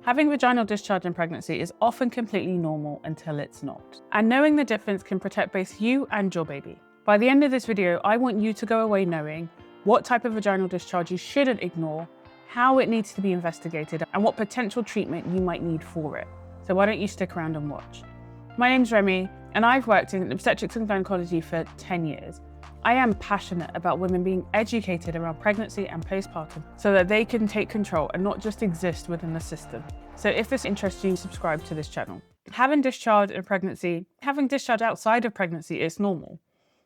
Having vaginal discharge in pregnancy is often completely normal until it's not. And knowing the difference can protect both you and your baby. By the end of this video, I want you to go away knowing what type of vaginal discharge you shouldn't ignore, how it needs to be investigated, and what potential treatment you might need for it. So why don't you stick around and watch? My name's Remy, and I've worked in obstetrics and gynecology for 10 years. I am passionate about women being educated around pregnancy and postpartum so that they can take control and not just exist within the system. So if this interests you, subscribe to this channel. Having discharge in pregnancy, having discharge outside of pregnancy is normal.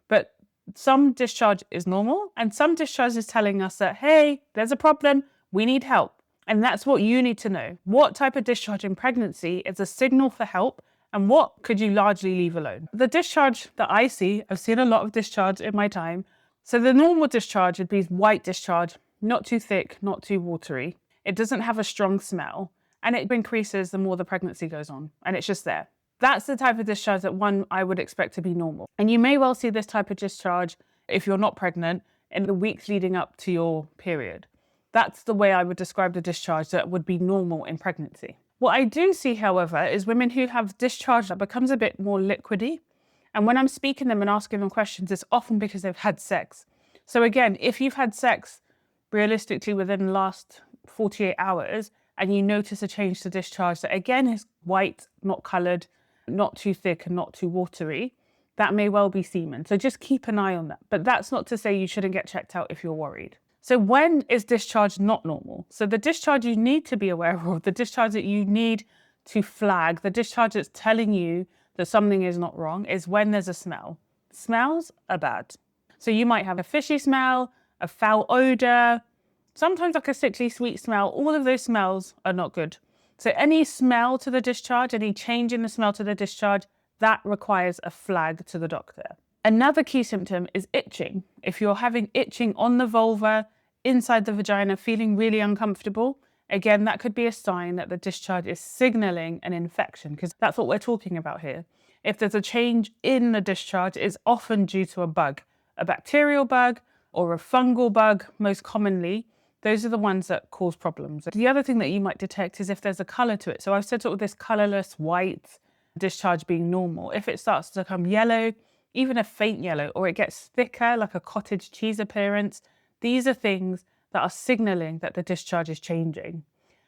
But some discharge is normal and some discharge is telling us that, hey, there's a problem, we need help. And that's what you need to know. What type of discharge in pregnancy is a signal for help? And what could you largely leave alone? The discharge that I see, I've seen a lot of discharge in my time. So the normal discharge would be white discharge, not too thick, not too watery. It doesn't have a strong smell and it increases the more the pregnancy goes on and it's just there. That's the type of discharge that I would expect to be normal. And you may well see this type of discharge if you're not pregnant in the weeks leading up to your period. That's the way I would describe the discharge that would be normal in pregnancy. What I do see, however, is women who have discharge that becomes a bit more liquidy. And when I'm speaking to them and asking them questions, it's often because they've had sex. So again, if you've had sex realistically within the last 48 hours and you notice a change to discharge that again is white, not coloured, not too thick and not too watery, that may well be semen. So just keep an eye on that. But that's not to say you shouldn't get checked out if you're worried. So when is discharge not normal? So the discharge you need to be aware of, the discharge that you need to flag, the discharge that's telling you that something is not wrong is when there's a smell. Smells are bad. So you might have a fishy smell, a foul odor, sometimes like a sickly sweet smell. All of those smells are not good. So any smell to the discharge, any change in the smell to the discharge, that requires a flag to the doctor. Another key symptom is itching. If you're having itching on the vulva, inside the vagina, feeling really uncomfortable, again, that could be a sign that the discharge is signaling an infection, because that's what we're talking about here. If there's a change in the discharge, it's often due to a bug, a bacterial bug or a fungal bug, most commonly. Those are the ones that cause problems. The other thing that you might detect is if there's a colour to it. So I've said sort of this colourless white discharge being normal. If it starts to become yellow, even a faint yellow, or it gets thicker, like a cottage cheese appearance, these are things that are signalling that the discharge is changing.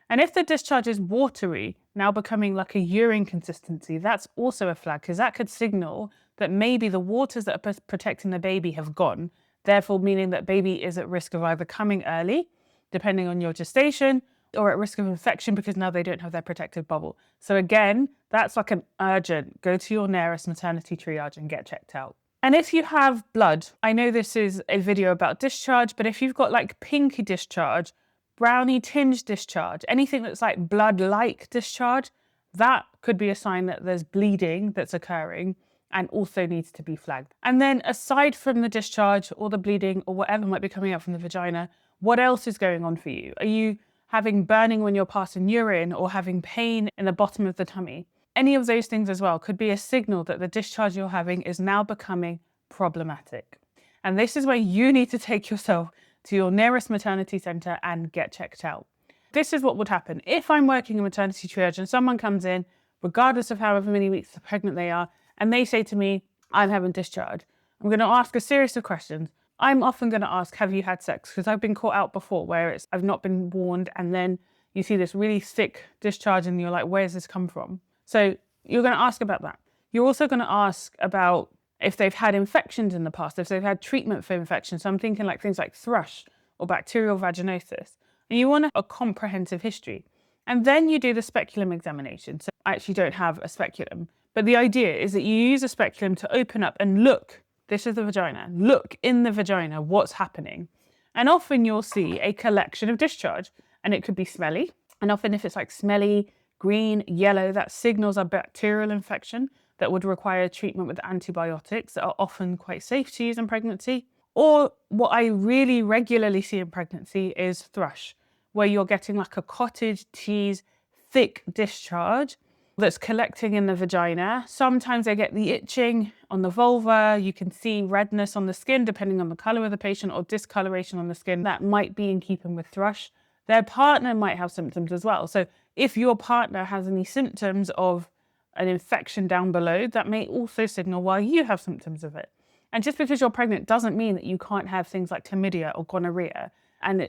And if the discharge is watery, now becoming like a urine consistency, that's also a flag, because that could signal that maybe the waters that are protecting the baby have gone, therefore meaning that baby is at risk of either coming early, depending on your gestation, or at risk of infection because now they don't have their protective bubble. So again, that's like an urgent, go to your nearest maternity triage and get checked out. And if you have blood, I know this is a video about discharge, but if you've got like pinky discharge, brownie tinged discharge, anything that's like blood-like discharge, that could be a sign that there's bleeding that's occurring and also needs to be flagged. And then aside from the discharge or the bleeding or whatever might be coming out from the vagina, what else is going on for you? Are you having burning when you're passing urine or having pain in the bottom of the tummy? Any of those things as well could be a signal that the discharge you're having is now becoming problematic. And this is where you need to take yourself to your nearest maternity centre and get checked out. This is what would happen. If I'm working in maternity triage and someone comes in, regardless of however many weeks pregnant they are, and they say to me, I'm having discharge, I'm going to ask a series of questions. I'm often going to ask, have you had sex? Because I've been caught out before where I've not been warned and then you see this really thick discharge and you're like, where's this come from? So you're going to ask about that. You're also going to ask about if they've had infections in the past, if they've had treatment for infections. So I'm thinking like things like thrush or bacterial vaginosis. And you want a comprehensive history. And then you do the speculum examination. So I actually don't have a speculum. But the idea is that you use a speculum to open up and look. This is the vagina. Look in the vagina, what's happening. And often you'll see a collection of discharge. And it could be smelly. And often if it's like smelly, green, yellow, that signals a bacterial infection that would require treatment with antibiotics that are often quite safe to use in pregnancy. Or what I really regularly see in pregnancy is thrush, where you're getting like a cottage cheese, thick discharge that's collecting in the vagina. Sometimes they get the itching on the vulva. You can see redness on the skin, depending on the color of the patient, or discoloration on the skin. That might be in keeping with thrush. Their partner might have symptoms as well. So If your partner has any symptoms of an infection down below, that may also signal why you have symptoms of it. And just because you're pregnant doesn't mean that you can't have things like chlamydia or gonorrhea. And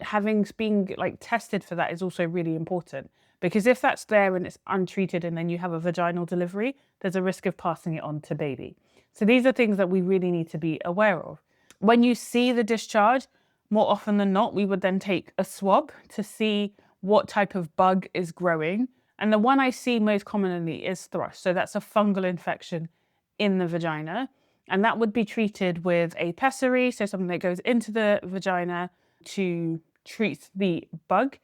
being like tested for that is also really important, because if that's there and it's untreated and then you have a vaginal delivery, there's a risk of passing it on to baby. So these are things that we really need to be aware of. When you see the discharge, more often than not, we would then take a swab to see what type of bug is growing. And the one I see most commonly is thrush. So that's a fungal infection in the vagina. And that would be treated with a pessary, so something that goes into the vagina to treat the bug.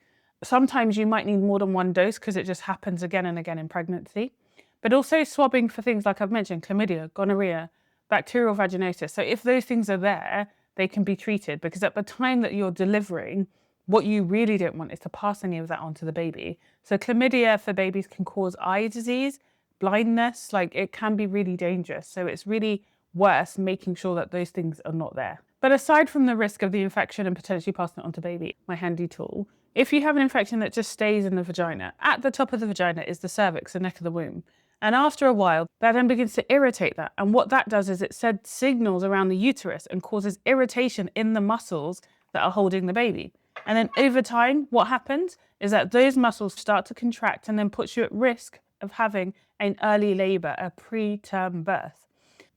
Sometimes you might need more than one dose because it just happens again and again in pregnancy. But also swabbing for things like I've mentioned, chlamydia, gonorrhea, bacterial vaginosis. So if those things are there, they can be treated, because at the time that you're delivering, what you really don't want is to pass any of that on to the baby. So chlamydia for babies can cause eye disease, blindness, like it can be really dangerous. So it's really worth making sure that those things are not there. But aside from the risk of the infection and potentially passing it on to baby, my handy tool, if you have an infection that just stays in the vagina, at the top of the vagina is the cervix, the neck of the womb. And after a while, that then begins to irritate that. And what that does is it sends signals around the uterus and causes irritation in the muscles that are holding the baby. And then over time, what happens is that those muscles start to contract and then puts you at risk of having an early labor, a preterm birth.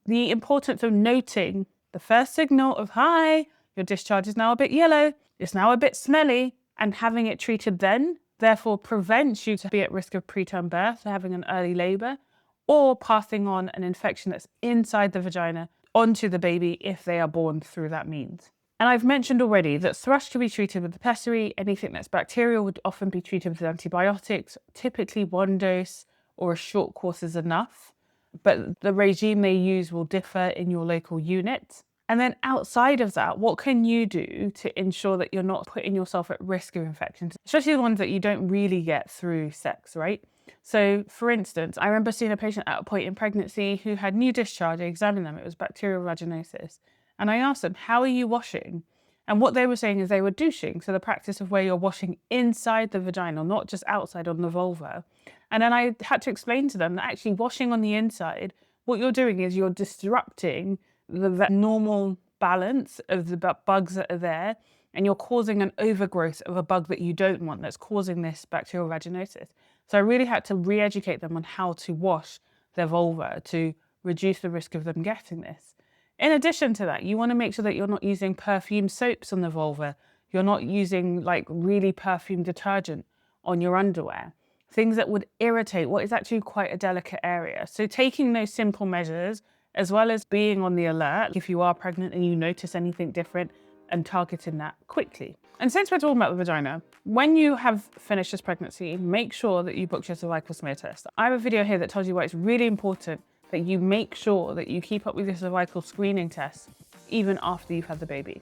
The importance of noting the first signal of, hi, your discharge is now a bit yellow, it's now a bit smelly, and having it treated then, therefore prevents you to be at risk of preterm birth, having an early labor, or passing on an infection that's inside the vagina onto the baby if they are born through that means. And I've mentioned already that thrush can be treated with the pessary. Anything that's bacterial would often be treated with antibiotics. Typically one dose or a short course is enough, but the regime they use will differ in your local unit. And then outside of that, what can you do to ensure that you're not putting yourself at risk of infections, especially the ones that you don't really get through sex, right? So for instance, I remember seeing a patient at a point in pregnancy who had new discharge. I examined them, it was bacterial vaginosis. And I asked them, how are you washing? And what they were saying is they were douching. So the practice of where you're washing inside the vagina, not just outside on the vulva. And then I had to explain to them that actually washing on the inside, what you're doing is you're disrupting the normal balance of the bugs that are there, and you're causing an overgrowth of a bug that you don't want that's causing this bacterial vaginosis. So I really had to re-educate them on how to wash their vulva to reduce the risk of them getting this. In addition to that, you want to make sure that you're not using perfume soaps on the vulva. You're not using like really perfumed detergent on your underwear. Things that would irritate what is actually quite a delicate area. So taking those simple measures, as well as being on the alert if you are pregnant and you notice anything different, and targeting that quickly. And since we're talking about the vagina, when you have finished this pregnancy, make sure that you book your cervical smear test. I have a video here that tells you why it's really important that you make sure that you keep up with your cervical screening tests even after you've had the baby.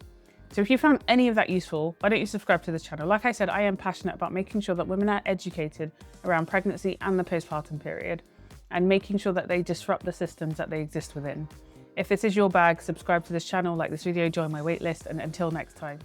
So if you found any of that useful, why don't you subscribe to this channel? Like I said, I am passionate about making sure that women are educated around pregnancy and the postpartum period, and making sure that they disrupt the systems that they exist within. If this is your bag, subscribe to this channel, like this video, join my waitlist, and until next time.